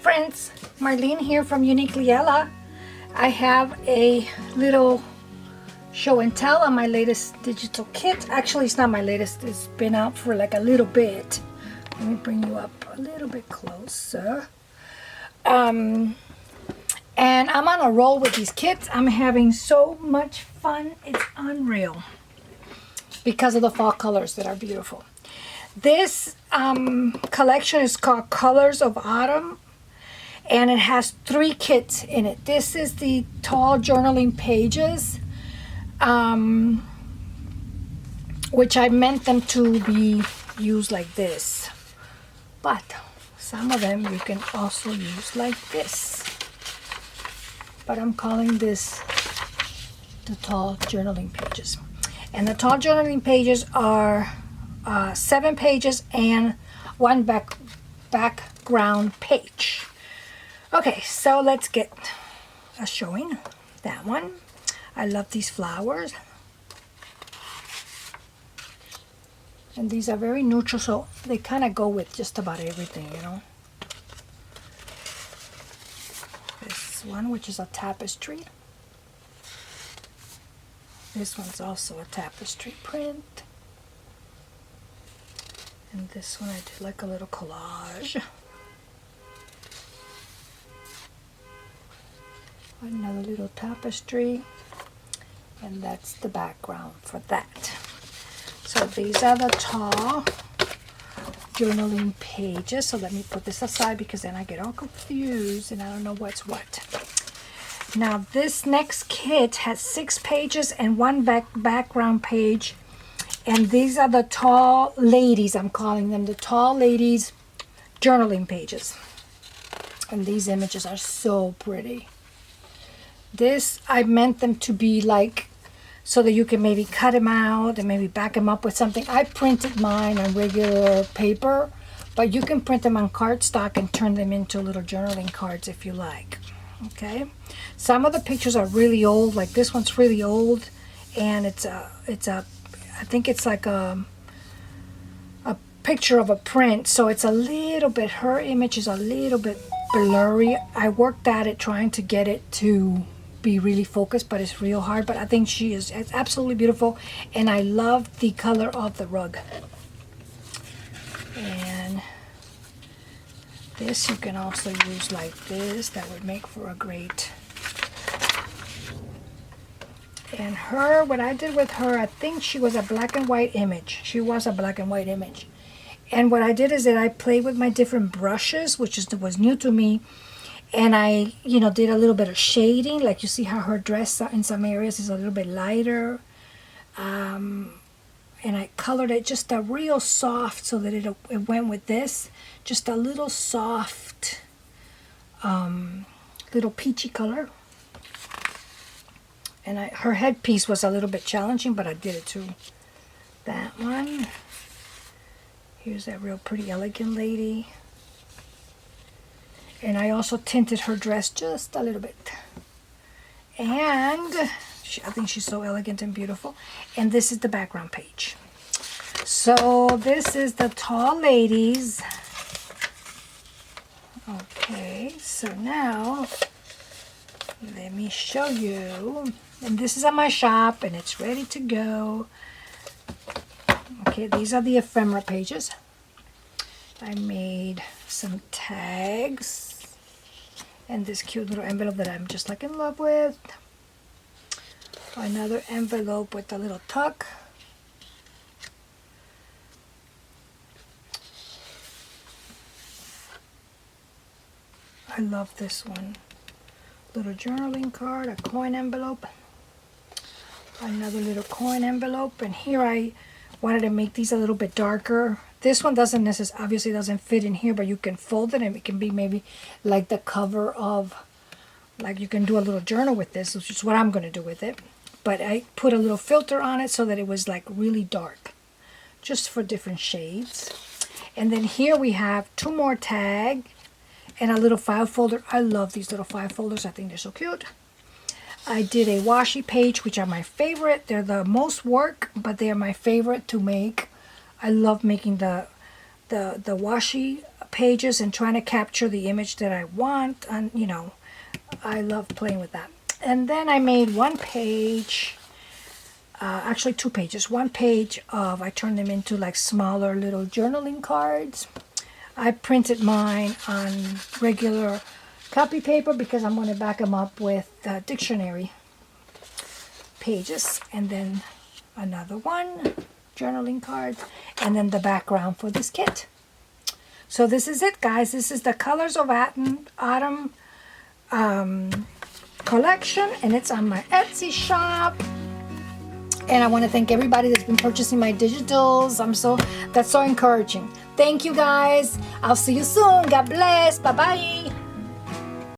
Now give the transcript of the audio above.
friends, Marlene here from Uniquely Ella. I have a little show and tell on my latest digital kit. Actually, it's not my latest, it's been out for like a little bit. Let me bring you up a little bit closer. And I'm on a roll with these kits. I'm having so much fun, it's unreal, because of the fall colors that are beautiful. This collection is called Colors of Autumn, and it has 3 kits in it. This is the tall journaling pages, which I meant them to be used like this, but some of them you can also use like this. But I'm calling this the tall journaling pages. And the tall journaling pages are 7 pages and 1 background page. Okay, so let's get a showing. That one. I love these flowers. And these are very neutral, so they kind of go with just about everything, you know. This one, which is a tapestry. This one's also a tapestry print. And this one I did like a little collage. Another little tapestry. And that's the background for that. So these are the tall journaling pages. So let me put this aside because then I get all confused and I don't know what's what. Now this next kit has 6 pages and 1 background page. And these are the tall ladies, I'm calling them the tall ladies journaling pages. And these images are so pretty. This, I meant them to be like, so that you can maybe cut them out and maybe back them up with something. I printed mine on regular paper, but you can print them on cardstock and turn them into little journaling cards if you like. Okay, some of the pictures are really old, like this one's really old, and it's a I think it's like a picture of a print, so it's a little bit, her image is a little bit blurry. I worked at it trying to get it to be really focused, but it's real hard. But I think it's absolutely beautiful, and I love the color of the rug. And this you can also use like this. That would make for a great. And her, what I did with her, I think she was a black and white image. She was a black and white image. And what I did is that I played with my different brushes, which was new to me. And I, did a little bit of shading. Like you see how her dress in some areas is a little bit lighter. And I colored it just a real soft so that it went with this. Just a little soft, little peachy color. And her headpiece was a little bit challenging, but I did it too. That one. Here's that real pretty elegant lady. And I also tinted her dress just a little bit. And I think she's so elegant and beautiful. And this is the background page. So this is the tall ladies. Okay, so now let me show you. And this is at my shop and it's ready to go. Okay, these are the ephemera pages. I made some tags and this cute little envelope that I'm just like in love with. Another envelope with a little tuck. I love this one. Little journaling card, a coin envelope. Another little coin envelope, and here I wanted to make these a little bit darker. This one obviously doesn't fit in here, but you can fold it and it can be maybe like the cover of, like you can do a little journal with this, which is what I'm going to do with it. But I put a little filter on it so that it was like really dark, just for different shades. And then here we have 2 more tags and a little file folder. I love these little file folders. I think they're so cute. I did a washi page, which are my favorite. They're the most work, but they are my favorite to make. I love making the washi pages and trying to capture the image that I want. And, you know, I love playing with that. And then I made one page, actually 2 pages. One page of, I turned them into like smaller little journaling cards. I printed mine on regular copy paper because I'm going to back them up with dictionary pages. And then another one, journaling card, and then the background for this kit. So this is it, guys. This is the Colors of Autumn collection, and it's on my Etsy shop. And I want to thank everybody that's been purchasing my digitals. That's so encouraging. Thank you, guys. I'll see you soon. God bless. Bye-bye.